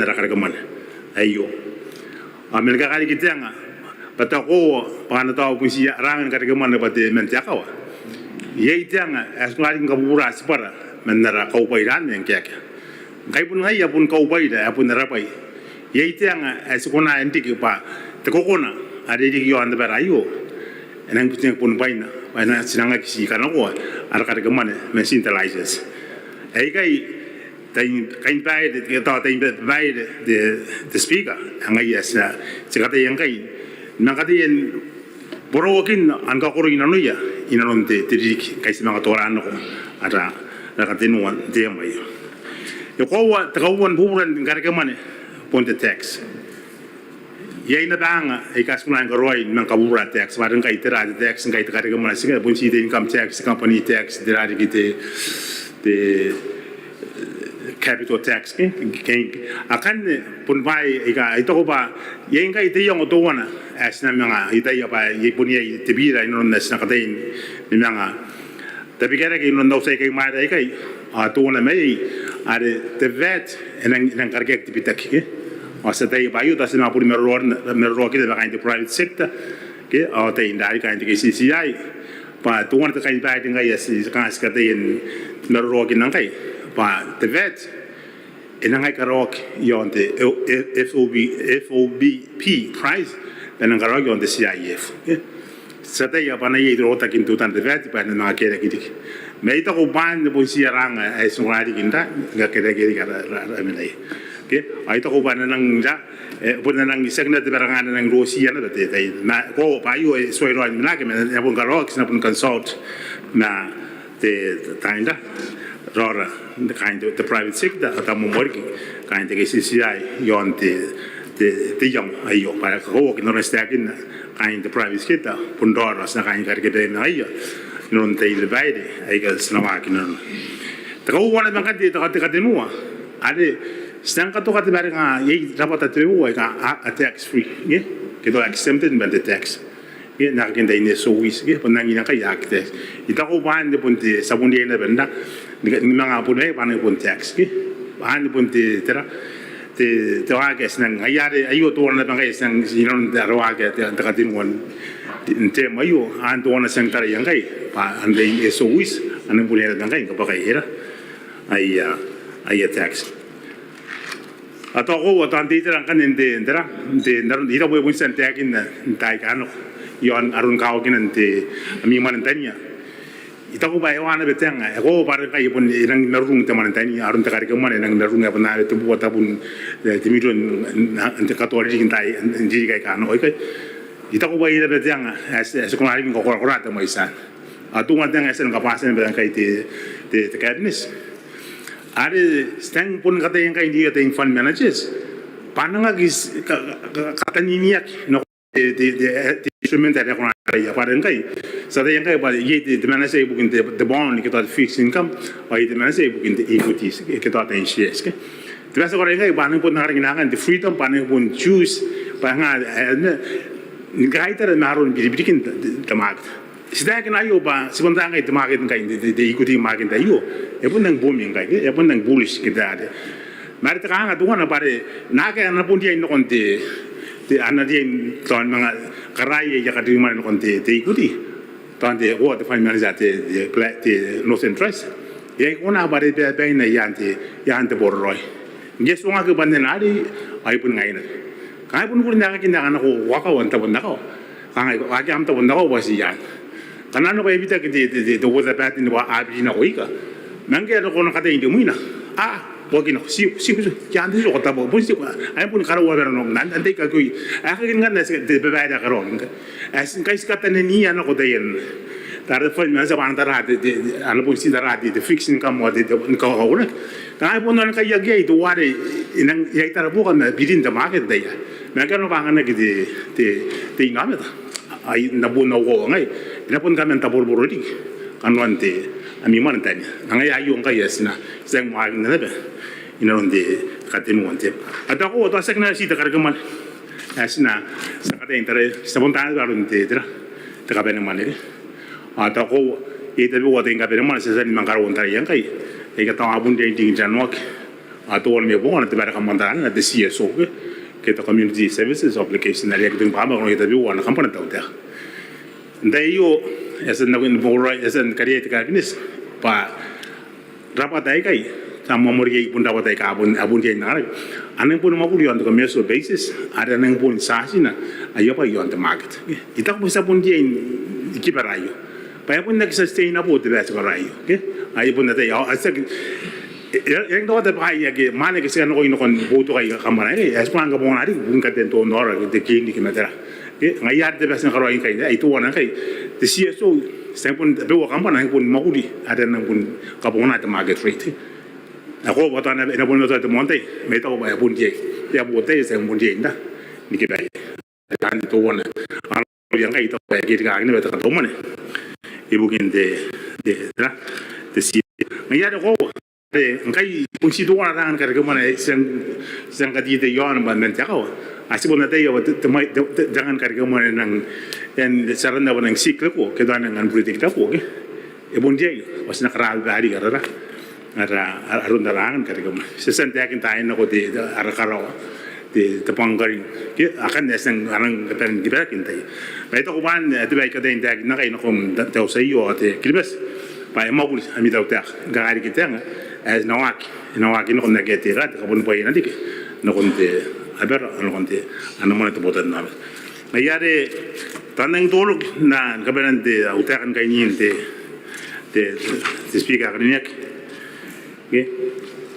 na rakaragaman ayo Amerika kali kitanga patako pana tao pusi rangan karagaman pati mentakawa ye itanga asngali ngabura sipara menara kau pairan yang kaya kai pun ngai pun kau paida pun narapai ye itanga askona antik pa tekokona ada di yo anda berayo enang puting pun paina paina sinanga kisi kanako arakaragaman mesin telizes ai kai kain bai de kita tain bai de speaker angai asa sekata yang kai nakati en borokin angka koro ina noya ina nonte tirik kai simanga torano ada nakati nuan dia mai yo kawa takawan buburan gargamane ponte tax ya ina banga ikas kunan garoi nang kabura tax barang kai tera tax kai gargamane singa bunsi de income tax company tax dirari kite de capital tax akan pun bai ika ito ko ba yang kai ite yung otuwana as na mga ita ya ba ipun ya tibira inon na sinakatain ni mga tapi kaya kay inon daw sa kay mara kay tuwana may are the vet enang karga activity ke asa tay bayo ta sina pun meror kita ba kain private sector ke o tay indai kain ke CCI pa tuwana ta kain bai tinga ya si kas katain meror kinang kay pa the vet enang ay karok yon the FOBP price enang karok yon the CIF sa tayo pa na yidro ta kintutan the vet pa na kere kiti may ito ko ban po siya rang ay sungari kinta nga kere kara raminay okay ay ito ko ban nang ja pun nang isang na tibarangan ng Russia na dati na ko payo ay soy ron na ke na pun karok na pun consult na the tanda rora the private sector atau memori kind of CCI yon the young ayo para ko no restakin kind the private sector pun rora sa kind karga na ayo non te il baile ay ka Slovak non tako wala man kati to nuwa ade stang ka to kati bare nga ye dapat atrewo ka tax free ye kito exempted by the tax ye nakin dai ne so wis ye pun nang ina ka yakte itako ban de pun te sabun de na benda mga pun ay paano pun tax ki paano pun tira te wagas nang ayari ayo to na bang guys nang sinon darawaga te takatinwan te mayo an to na sang tara yang kai pa an dei eso wis an pulera bang kai kapag era ay tax ato ko tan tira kan ende ndera de ndar ira boy bun san takin na tai kano yon arun kaw kinante ami man tanya ita ko ba wana beteng ko par kai pun irang narung teman tani arun takar ke mana nang narung apa na itu buat apun timidun ante katolik kintai ji kai kan oi kai ita ko ba ira beteng as ko ari ko ko rata mo isa atu ngateng esen kapasen beteng kai te cabinets are stang pun kata yang kai dia te fund managers pananga gis kataniak no the instrument that ko ya parang kai sa yang kai ba ye the mana say bukin the bond kita fixed income ay the mana say bukin the equities kita ta shares ke terasa ko kai ba nang pun nangin the freedom pa nang pun choose pa nga gaiter naron bibikin tamag sida kan ayo ba sibanda ngai tamag kai the equity market ayo e pun nang booming kai e pun nang bullish kita ada mari ta nga tuwa na pare na ka na pun dia no konti the anadin ton mga karay ya kadima no konti te ikuti ton de what the finance at the black the north interest ye una bare be na yante borroy yesu nga ke bande nari ay pun ngai na kai pun pun nga kinda kana ko waka wanta bunda ko kangai ko agi amta bunda ko basi yan kanano ko ebita ke de what the bad in wa abi na oika mangke no kono kata indi muina bogino si yanti so kota bo bunsi ko ay pun karo wa no nan ande ka ko akin ngan de bebaida karo as kai skata ne ni ano ko dayen tar fa na sa ban tara de ano pun si tara de fixing kam mo de ko ko na kai pun non kai yagi to ware inang yai tara bo kan bidin da market da ya na ka no bangan na de ngame ta ay nabu na ko ngai ina pun kamen ta borboro di kanwan te ami man tani ngai ayu ngai yasna seng mo ang na be inonde katinu ante ata ko to sakna si ta kargamal asna sakata intere sabontan barun te tra ta kabena male ata ko ite bo ta inga bena male sa ni mangaro ontar yang kai e ka ta abun de ding janwak atau orang mebong orang tiba-tiba kamandan ada CSO kita community services application dari kita paham kalau kita biu orang kampung tahu dah. Dah iyo esen nakin borai esen karya itu kabinet pa rapat kai sama mori pun dapat kai abun dia nara. Aneng pun mau kuliah untuk commercial basis ada aneng pun sahsi na ayo pa iyo untuk market. Kita bisa pun dia ikiparayo. Pa pun nak sustainable tu biasa karayo. Ayo pun nanti ya asal yang tahu tapi ayah ke mana ke sekarang orang nak bodoh ayah kamera ini, espan ke bawah hari bukan kata tu orang kita kini kita macam, ayah ada biasa kalau ini itu orang kai, di CSO saya pun bawa kamera yang pun mau di ada yang pun ke bawah ada market rate, aku buat anak ini pun ada montai, mereka bayar pun dia buat saya pun dia indah, ni kita kan itu orang, kalau yang kai itu bayar kita ini betul betul mana, ibu kinte de ayah ada kau engkai fungsi dua orang kan kemana yang kadi itu yang bandan cakap asyik pun nanti ya jangan kan kemana nang yang saran dah nang sikle ko kita nang politik dah ko pun dia pas nak ral bari karena ada arun dalangan kan kemana sesuatu yang kita ini ko di arah karau di tepangkari akan deseng orang kata kita kita baik tu kuban itu baik kata indah nak ini kom tahu saya tu kiribas baik mau kulis kami tahu tak gari kita as nawaki no konna gete rat kabun poy na dik no konte aber no konte anamona to botan na mayare taneng toluk na kabenante utakan kay niente te speaker niak ke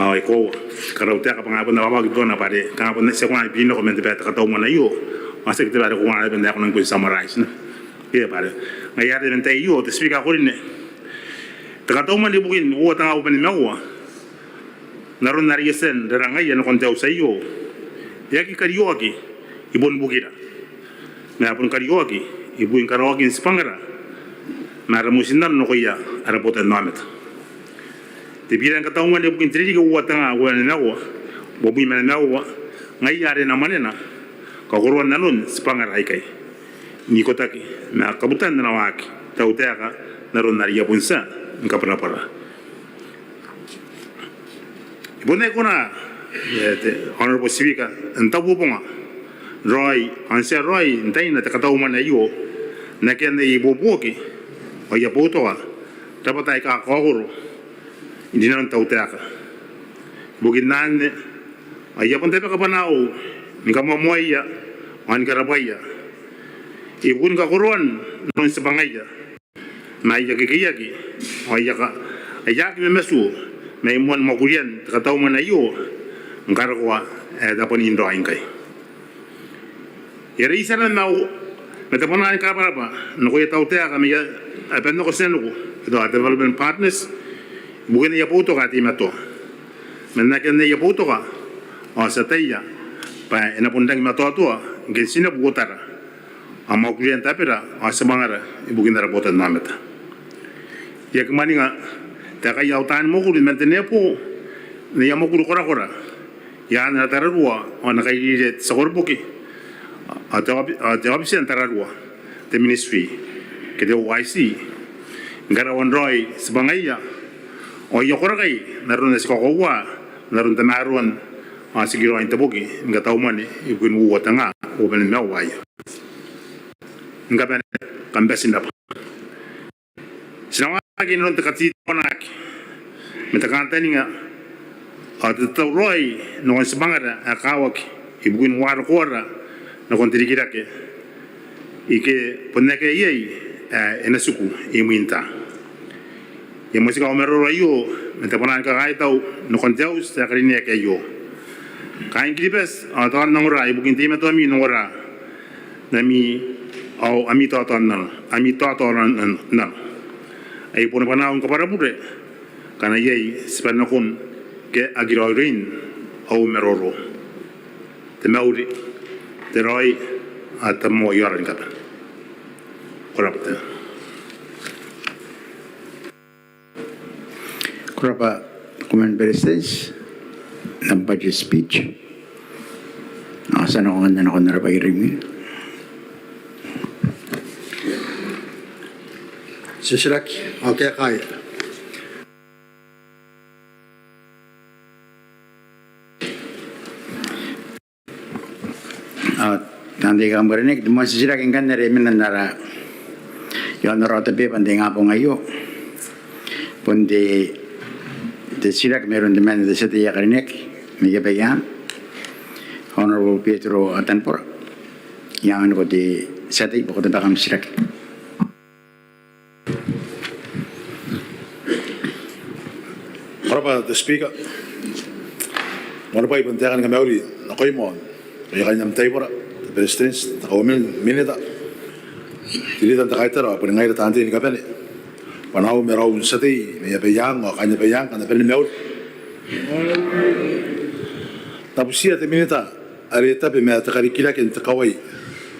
ay ko karauta ka pangapon na wawag do na pare kapon na sekwan pino ko mente beta ka to mo na yo masa kita bare ko na benda ko nang ko summarize na ke pare mayare mente yo te speaker ko ni Terkatau mana bukan, tengah open mewa. Narun nariasen, derangai yang kontau sayo. Ya ki karaoke, ibon bukira. Na pun karaoke, ibu in karaoke in Spangara. Mara musinan no koya, ada poten namet. Tibiran katau mana bukan tridi ke tengah open mewa. Bobi mana mewa, ngai ada namanya na. Kaguruan nanun Spangara ikai. Ni kotaki, na kabutan na nawaki. Tau teka, narun naria punsa. Enggak pernah. Ibu nak kuna, honorable speaker, entah apa Roy, answer Roy, entah ini tak tahu mana iyo, nak yang ibu buki, oh ya botoa, dapat ay kakakuru, hindi na tahu tak. Bukin nande, ayah pun tapi kapanau, nikah mamuaya, an karabaya, ibu kakuruan, non sebangaya. Mai ya kiki ayah memesu mai mon makulian katau mana yo ngkar ko dapat indo ingkai ya reisa na mau metapona ka para no ko tau te kami ya apendo ko senu do development partners bukan ya puto ka timato menna ken ya puto ka o sataya pa ena pundang mato to gesina bugotara ama kulian tapera asamangara ibukin dara botan nameta ya kemana nga tak kaya utan mo kulit mantennya po niya mo kulit kora ya na tararua o na kaya sa korpoki atau habis yang tararua the ministry kita YC ngarawan Roy sebangai ya o ya kora kay naroon na si kokowa naroon tanaruan siguro ang tabuki nga tahu man ibu nuwa tanga o ben mawaya nga ben kambesin dapat Sinawa lagi nung tekati konak, metakanta ni nga, at ito Roy nung semangat akawak ibuin war kora na kontirikira ke, ike poneke yey enasuku iminta. Yang masih kau meror ayo, metaponan kagai tau nung kontau sekalinya ke yo. Kain kilipes atau nangora ibuin tema tu ami nangora, nami au ami tu atau nan. Ay pun panahon kepada bude karena ia sepanakun ke agirorin au meroro temauri teroy atau mau yaran kata kurapa comment presence ng budget speech sana ko nga na ako narapairing Sisirak, okay kaya. nanti kamu ini cuma sisira kengkan dari menandara yang rata pe penting apa ngayu pun di sisira kemerun di mana di setia karinek mega pegang Honorable Pietro Atanpur yang anu di setia pokok tempat kami sisira. Honorable the Speaker, Honorable Ibantayan Kamauri, Nakoimon, Yakanyam Taibora, the Presidents, the Omen Minita, Tilitan Takaitara, putting out the Tanti in Capelli. Panau Merau City, Mayapayang or Kanyapayang and the Penny Mel. Tapusia the Minita, Areta Pimata Karikilak in Takaway,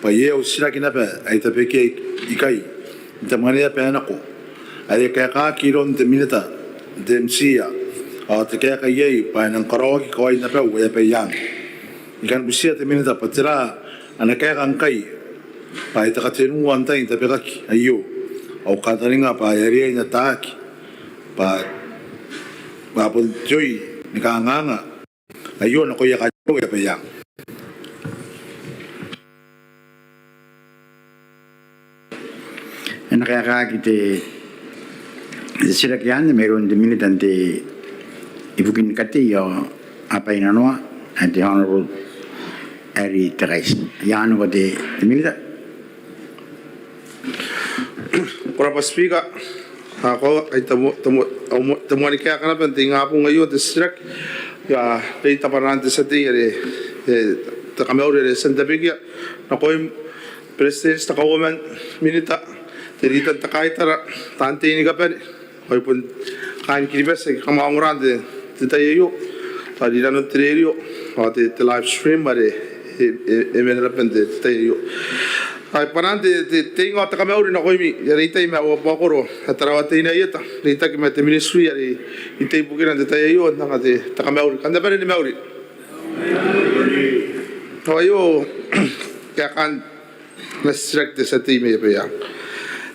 Payeo Sirakinapa, Aitapeke Ikai, the Mania Panaco, Arekaka Kiron the Minita, Demsia. O te kaya kaya pa ng karaoke ko ay napaw kaya pa yang ikan busia te minta patira ana kaya kang kay pa ita katinuan tayo tapi kaki ayo o kataringa pa yari na taki pa pun joy ni kanganga ayo na kuya kaya pa yang ana kaya kaki sira kyan meron de militante ibukin kati yo apa ina noa ante honorable Ari Terais yan ko de milita Honorable Speaker, ako ay tumuan kaya ka na penting nga po ngayon district ya peita parante sa tingere kami ore Santa Bigya na ko yung president na kawaman minita tiritan takaitara tante ini kapan ko pun kain kiribes kamaungurante tayo tadi dalam terrio atau live stream bare emang repente tayo ay parante tengo at kami uri na ko mi yarita ima o pakoro atarawate ina yata rita ki mate ministry yari itay bukiran tayo na kate kami uri kanda bare ni mauri tayo kaya kan na-strike sa team ya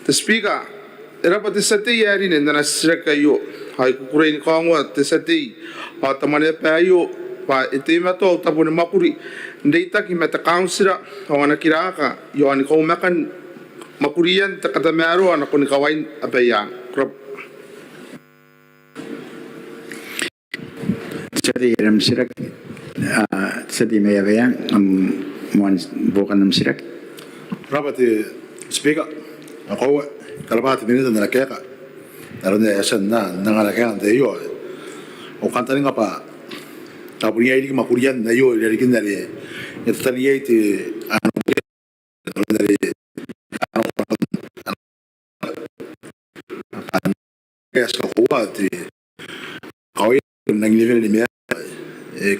the speaker era pa sa team yari na na-strike kayo ay kukurin ko ang wat sa team at tamane payo pa itima to tapon makuri data ki meta councilor awana kiraka yo ani ko makan makurian takatamaro ana ko ni kawain apayang krop jadi ram sirak sedi me yapayang mon bukan nam sirak Honorable the Speaker, ako kalabati minita na kaya naroon na yasan na nangalakyan tayo o kantanin nga pa tapos niya hindi makuriyan na yun ilarikin na rin ito taniya iti ano na rin kaya sa kuwa iti kawin ng level ni Mia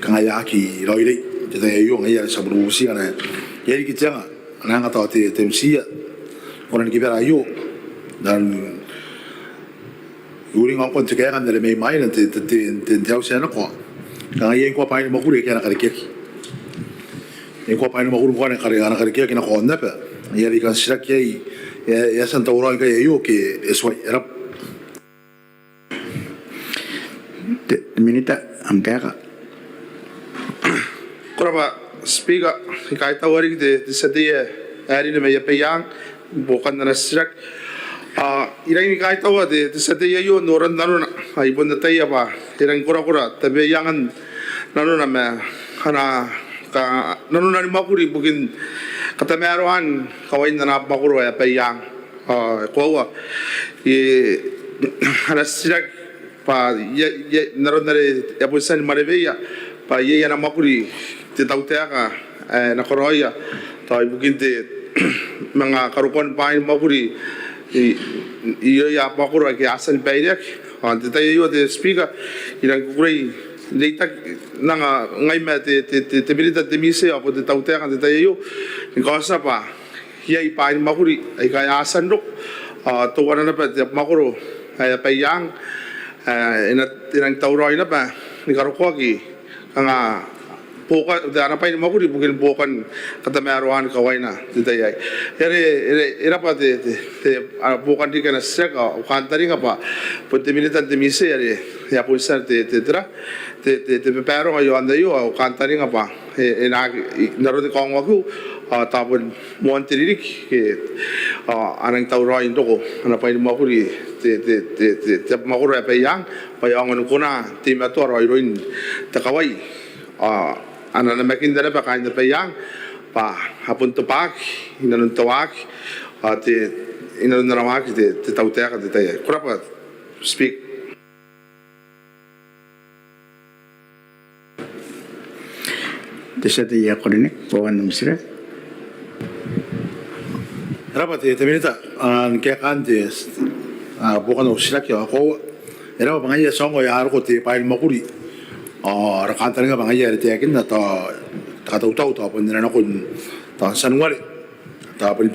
kangayaki loyri ito tayo yung ngayon sa burusi na yari kita nga nga tao iti temsiya kung nagkipira ayo dan uring ang pun kaya kan dari may main nanti tiyaw siya na ko kaya yung ko pa yung makuri kaya nakarikik yung ko pa yung makuri ko nakarikik na ko na pa yari kan siya kaya yasan tawuran kaya yung ke esway erap minita ang kaya ka kuraba speaker kahit tawarig de sa dia ari na may yapayang bukan na na-strike irang ni kahit tawa de sa dia yun noran nano na ay bon na tayo pa irang kura tabi yangan nano na may kana ka nano na ni makuri bukin katameroan kawain na napakuro ay payang kuwa na-strike pa naroon na rin yapusan maribeya pa iya na makuri titautea ka na koroya tayo bukin mga karupan pa yung makuri iyo ya pakuro ay asan paidak ante tayo yo de speaker ilang kukuray data nga ngay ma te bilita te mise apo te tautea kan tayo yoikosa pa iya pa yung makuri ay kaya asan rok tuwa na pa makuro ay payang inang tauroy na pa ni karukwagi nga bukan dana pa mo kuri bukan katameruan kawai na ditayay era pa bukan di kana seka o kantari nga pa puti militan de mise ya po sa te preparo ngayon anda yo o kantari nga pa na naroon ko ang waku tapon mo antiririk anang tawra indo ko ana pa mo ko te makuro pa yang pa yang ano ko na team ato roin takawai ana na makinda na pa kain pa yang pa hapon tupak inanon tawak te inanon narawak te tawteka te tay kurapa speak. Desa tiya ko rin pawan ng sira. Rapat te minita an kaya kantes bukan usilak ya ako era ba ngaya songo ya arko te pail makuri rakanta nga ba ngaya te yakin na ta katau-tau ta pon na kun ta sanwari ta pon